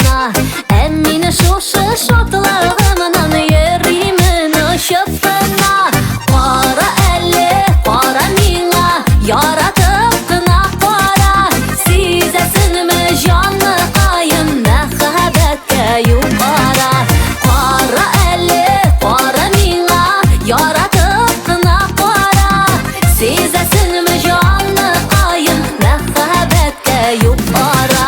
gana. Emmine şoşı şortlağımdan yerimin ışıttına. Qara elle, qara mina, yaratıp kına qara. Sizesinmi canlı ayım, mehabetke yuqara. Qara elle, qara mina, yaratıp kına qara. Sizesinmi canlı ayım, mehabetke yuqara.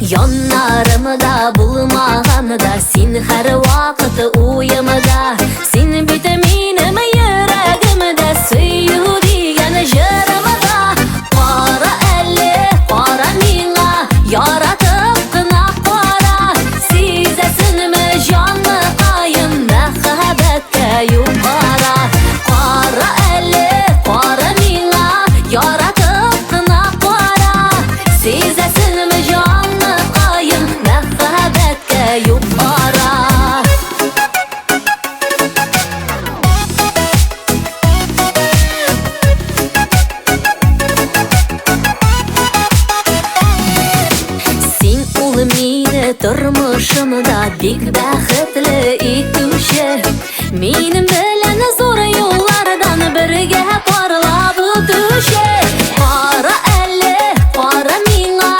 Yonlarımda bulmağanda sin her vakit uyumda. Sin vitaminim yüreğimde, suyu diyen jırımda. Qara elle, qara mina, yaratıp kına qara. Sizesinmi canlı ayım, mehabetke yuqara. Qara elle, qara mina, yaratıp kına qara. Sizesinmi canlı ayım, mehabetke yuqara. Sen ul meni turmushimda bek baxtli etuvchi. Menim bilan zo'r yo'llardan birga porlab o'tuvchi. Qara elle, qara mina,